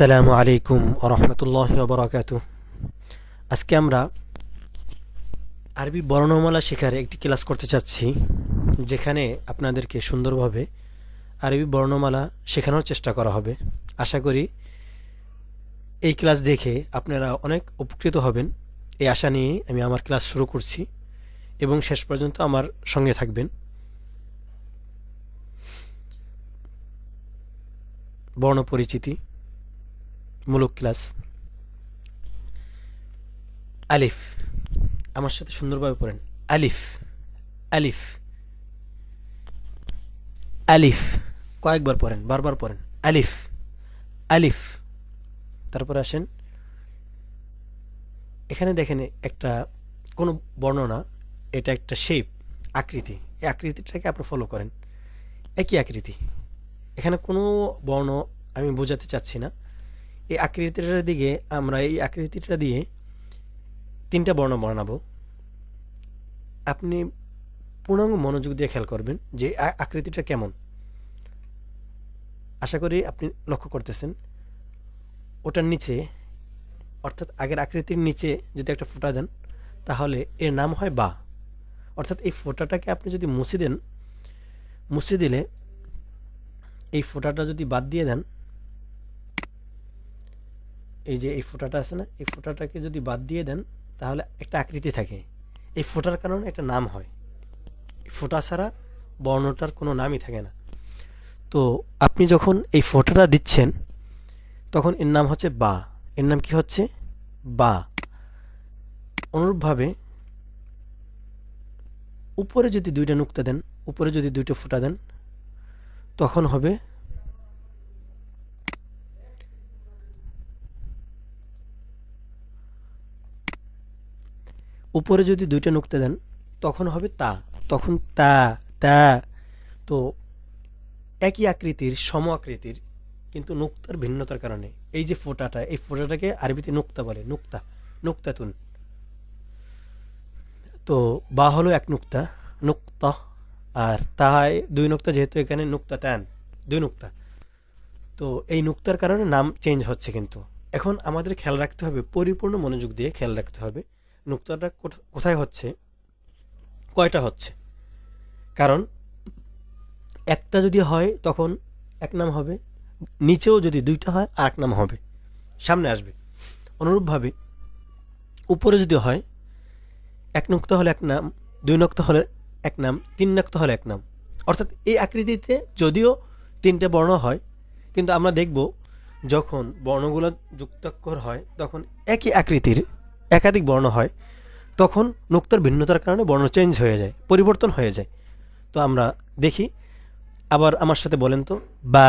আসসালামু আলাইকুম ওয়া রাহমাতুল্লাহি ওয়া বারাকাতুহু। আজকে আমরা আরবি বর্ণমালা শেখার একটি ক্লাস করতে চাচ্ছি, যেখানে আপনাদেরকে সুন্দরভাবে আরবি বর্ণমালা শেখানোর চেষ্টা করা হবে। আশা করি এই ক্লাস দেখে আপনারা অনেক উপকৃত হবেন। এই আশা নিয়ে আমি আমার ক্লাস শুরু করছি এবং শেষ পর্যন্ত আমার সঙ্গে থাকবেন। বর্ণ পরিচিতি মূলক ক্লাস। আলিফ, আমার সাথে সুন্দরভাবে পড়েন। আলিফ আলিফ আলিফ, কয়েকবার পড়েন, বারবার পড়েন। আলিফ আলিফ। তারপরে আসেন, এখানে দেখেন একটা কোনো বর্ণনা, এটা একটা শেপ, আকৃতি। এই আকৃতিটাকে আপনি ফলো করেন, একই আকৃতি। এখানে কোনো বর্ণ আমি বোঝাতে চাচ্ছি না। এই আকৃতিটার দিকে আমরা এই আকৃতিটা দিয়ে তিনটা বর্ণ বানাবো। আপনি পূর্ণাঙ্গ মনোযোগ দিয়ে খেয়াল করবেন যে আকৃতিটা কেমন। আশা করি আপনি লক্ষ্য করতেছেন। ওটার নিচে, অর্থাৎ আগের আকৃতির নিচে যদি একটা ফোঁটা দেন, তাহলে এর নাম হয় বা। অর্থাৎ এই ফোঁটাটাকে আপনি যদি মুছে দিলে, এই ফোঁটাটা যদি বাদ দিয়ে দেন, এই যে এই ফোঁটাটা আছে না, এই ফোঁটাটাকে যদি বাদ দিয়ে দেন, তাহলে একটা আকৃতি থাকে। এই ফোঁটার কারণে একটা নাম হয়। ফোঁটা ছাড়া বর্ণটার কোনো নামই থাকে না। তো আপনি যখন এই ফোঁটাটা দিচ্ছেন, তখন এর নাম হচ্ছে বা। এর নাম কি হচ্ছে? বা। অনুরূপভাবে উপরে যদি দুইটা নুক্তা দেন, উপরে যদি দুইটা ফোঁটা দেন, তখন হবে উপরে যদি দুইটা নুক্তা দেন, তখন হবে তা। তখন তা তা। তো একই আকৃতির, সম আকৃতির, কিন্তু নুক্তার ভিন্নতার কারণে এই যে ফোঁটাটা, এই ফোঁটাটাকে আরবিতে নুক্তা বলে। নুক্তা, নুক্তাতুন। তো বা হলো এক নুক্তা, নুক্তা। আর তাই দুই নুক্তা, যেহেতু এখানে নুক্তা তান, দুই নুক্তা। তো এই নুক্তার কারণে নাম চেঞ্জ হচ্ছে। কিন্তু এখন আমাদের খেয়াল রাখতে হবে, পরিপূর্ণ মনোযোগ দিয়ে খেয়াল রাখতে হবে নুক্তাটা কোথায় হচ্ছে, কয়টা হচ্ছে। কারণ একটা যদি হয় তখন এক নাম হবে, নিচেও যদি দুইটা হয় আর এক নাম হবে, সামনে আসবে। অনুরূপভাবে উপরে যদি হয়, এক নুক্তা হলে এক নাম, দুই নুক্তা হলে এক নাম, তিন নুক্তা হলে এক নাম। অর্থাৎ এই আকৃতিতে যদিও তিনটে বর্ণ হয়, কিন্তু আমরা দেখব যখন বর্ণগুলো যুক্তাক্ষর হয়, তখন একই আকৃতির একাধিক বর্ণ হয়, তখন নুক্তার ভিন্নতার কারণে বর্ণ চেঞ্জ হয়ে যায়, পরিবর্তন হয়ে যায়। তো আমরা দেখি, আবার আমার সাথে বলেন তো। বা,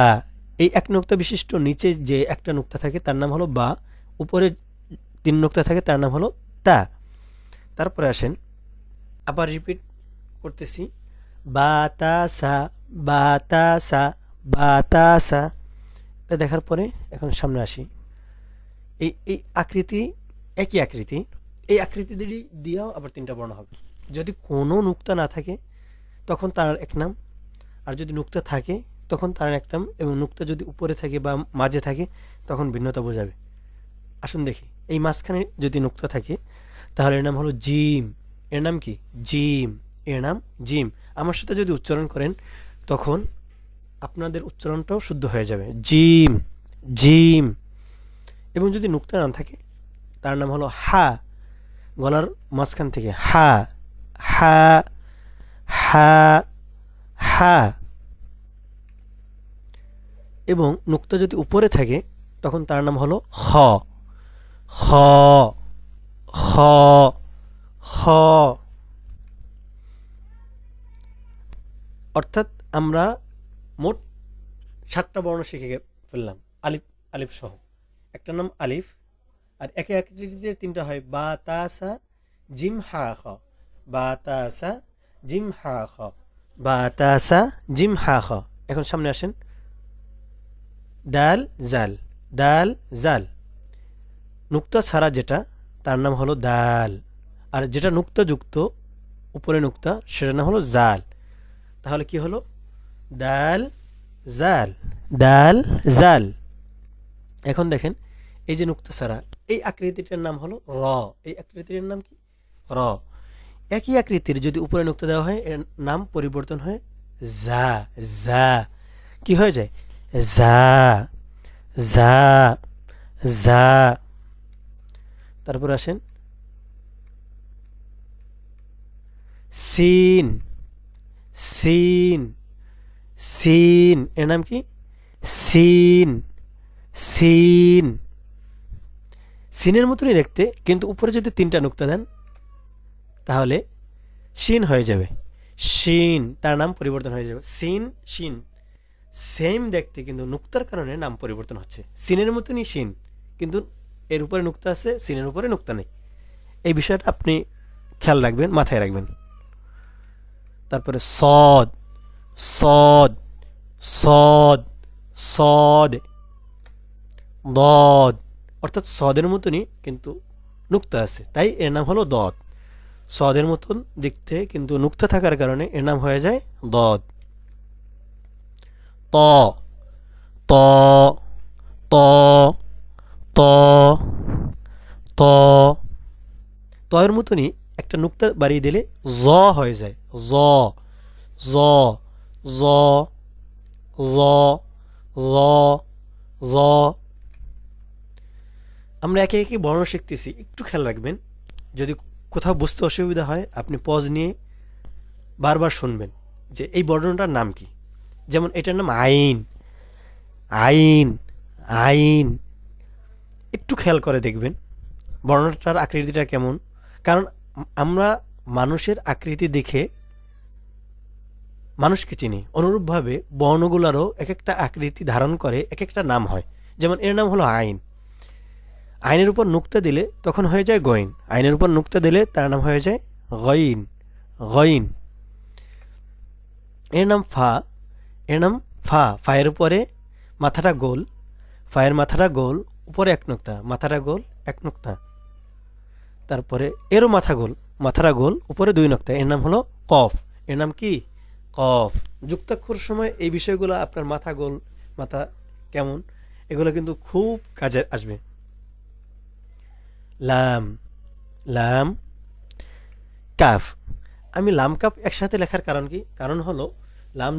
এই এক নুক্তা বিশিষ্ট নিচে যে একটা নুক্তা থাকে তার নাম হলো বা, উপরে তিন নুক্তা থাকে তার নাম হলো তা। তারপরে আসেন, আবার রিপিট করতেছি। বাতাসা বাতাসা বাতাসা। এটা দেখার পরে এখন সামনে আসি। এই আকৃতি, একই আকৃতি, এই আকৃতি দিয়েও আবার তিনটা বর্ণ হবে। যদি কোনো নুক্তা না থাকে, তখন তার এক নাম। আর যদি নুক্তা থাকে, তখন তার এক নাম। এবং নুক্তা যদি উপরে থাকে বা মাঝে থাকে, তখন ভিন্নতা বোঝাবে। আসুন দেখি, এই মাঝখানে যদি নুক্তা থাকে, তাহলে এর নাম হলো জিম। এর নাম কি? জিম। এর নাম জিম। আমার সাথে যদি উচ্চারণ করেন, তখন আপনাদের উচ্চারণটাও শুদ্ধ হয়ে যাবে। Gym, gym. এবং যদি নুক্তা না থাকে, তার নাম হলো হা। গলার মাঝখান থেকে হা, হা, হা, হা। এবং নুক্তা যদি উপরে থাকে, তখন তার নাম হলো খ, খ, খ, খ। অর্থাৎ আমরা মোট 7টা বর্ণ শিখে ফেললাম, আলিফ, আলিফ সহ। একটা নাম আলিফ। আর একে আকৃতিতে তিনটা হয়, বা তাসা জিম হা খ, বা তাসা জিম হা খ, বা তাসা জিম হা খ। এখন সামনে আসেন, দাল জাল, দাল জাল। নুক্তা ছাড়া যেটা, তার নাম হলো দাল। আর যেটা নুক্তা যুক্ত, উপরে নুক্তা, সেটার নাম হলো জাল। তাহলে কি হলো? দাল জাল, দাল জাল। এখন দেখেন এই যে নুক্তা ছাড়া এই আকৃতিটার নাম হলো র। এই আকৃতির নাম কি? র। একই আকৃতির যদি উপরে নুক্তা দেওয়া হয় এর নাম পরিবর্তন হয় যা। যা কি হয়ে যায়? যা। যা। যা। তারপর আসেন সিন। সিন। সিন এর নাম কি? সিন। সিন। সিনের মতনই দেখতে, কিন্তু উপরে যদি তিনটা নুক্তা দেন তাহলে শিন হয়ে যাবে। শিন, তার নাম পরিবর্তন হয়ে যাবে সিন। শিন সেম দেখতে, কিন্তু নুক্তার কারণে নাম পরিবর্তন হচ্ছে। সিনের মতনই শিন, কিন্তু এর উপরে নুক্তা আছে, সিনের উপরে নুক্তা নেই। এই বিষয়টা আপনি খেয়াল রাখবেন, মাথায় রাখবেন। তারপরে সদ। সদ। সদ। সদ। দদ, অর্থাৎ সদের মতনই কিন্তু নুক্তা আছে, তাই এর নাম হলো দদ। সদের মতন দেখতে কিন্তু নুক্তা থাকার কারণে এর নাম হয়ে যায় দদ। ত। ত। ত। ত। ত। তয়ের মতনই একটা নুক্তা বাড়িয়ে দিলে জ হয়ে যায়। জ। জ। জ। জ। জ। জ। আমরা একে একে বর্ণ শিখতেছি, একটু খেয়াল রাখবেন। যদি কোথাও বুঝতে অসুবিধা হয় আপনি পজ নিয়ে বারবার শুনবেন যে এই বর্ণটার নাম কি। যেমন এটার নাম আইন। আইন। আইন। একটু খেয়াল করে দেখবেন বর্ণটার আকৃতিটা কেমন। কারণ আমরা মানুষের আকৃতি দেখে মানুষকে চিনি, অনুরূপভাবে বর্ণগুলোরও এক একটা আকৃতি ধারণ করে এক একটা নাম হয়। যেমন এর নাম হলো আইন। আইনের উপর নুক্তা দিলে তখন হয়ে যায় গইন। আইনের উপর নুক্তা দিলে তার নাম হয়ে যায় গইন। গইন। এর নাম ফা। এর নাম ফা। ফায়ের উপরে মাথাটা গোল। ফায়ের মাথাটা গোল, উপরে এক নুক্তা, মাথাটা গোল, এক নুক্তা। তারপরে এরও মাথা গোল, মাথাটা গোল, উপরে দুই নুক্তা। এর নাম হলো কফ। এর নাম কি? কফ। যুক্তাক্ষর সময় এই বিষয়গুলো, আপনার মাথা গোল, মাথা কেমন, এগুলো কিন্তু খুব কাজে আসবে। লাম। লাম। কাফ। আমি লাম কাফ একসাথে লেখার কারণ কি? কারণ হলো লাম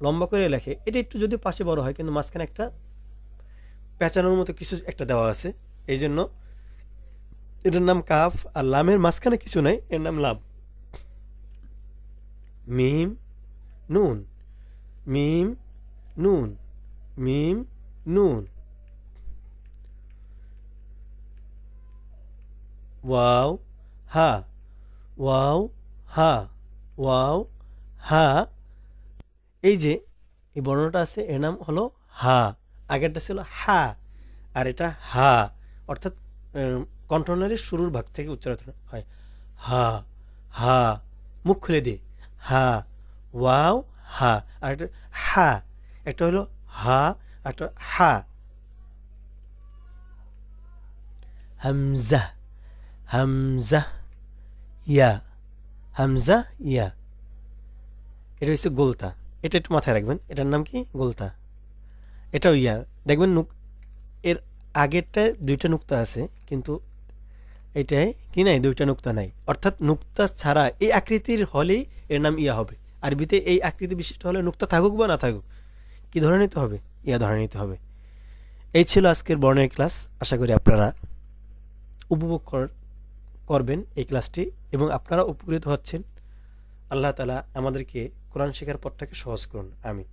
লম্বা করে লেখে, এটা একটু যদি পাশে বড় হয়, কিন্তু মাঝখানে একটা পেঁচানোর মতো কিছু একটা দেওয়া আছে, এই জন্য এটার নাম কাফ। আর লামের মাঝখানে কিছু নাই, এর নাম লাম। মিম। নুন। মিম। নুন। মিম। নুন। ওয়াও। হা। ওয়াও। হা। ওয়াও। হা। এই যে এই বর্ণটা আছে এর নাম হলো হা। আগেরটা ছিল হা, আর এটা হা, অর্থাৎ কণ্ঠনালীর শুরুর ভাগ থেকে উচ্চারিত হয়। হা। হা। মুখ খুলে দিয়ে হা। ওয়াও। হা। আর একটা হা, একটা হলো হা, একটা হা। হামজা। হামজা। ইয়া। হামজা। ইয়া। এটা হচ্ছে গোলতা। এটা একটু মাথায় রাখবেন, এটার নাম কি? গোলতা। এটাও ইয়া। দেখবেন এর আগেরটায় দুইটা নুক্তা আছে, কিন্তু এটাই কি নাই? দুইটা নুক্তা নাই। অর্থাৎ নুক্তা ছাড়া এই আকৃতির হলেই এর নাম ইয়া হবে। আরবিতে এই আকৃতি বিশিষ্ট হলে নুক্তা থাকুক বা না থাকুক, কি ধরে নিতে হবে? ইয়া ধরে নিতে হবে। এই ছিল আজকের বর্ণের ক্লাস। আশা করি আপনারা উপভোগ করবেন এই ক্লাসটি, এবং আপনারা উপকৃত হচ্ছেন। আল্লাহ তাআলা আমাদেরকে কোরআন শেখার পথটাকে সহজ করুন। আমিন।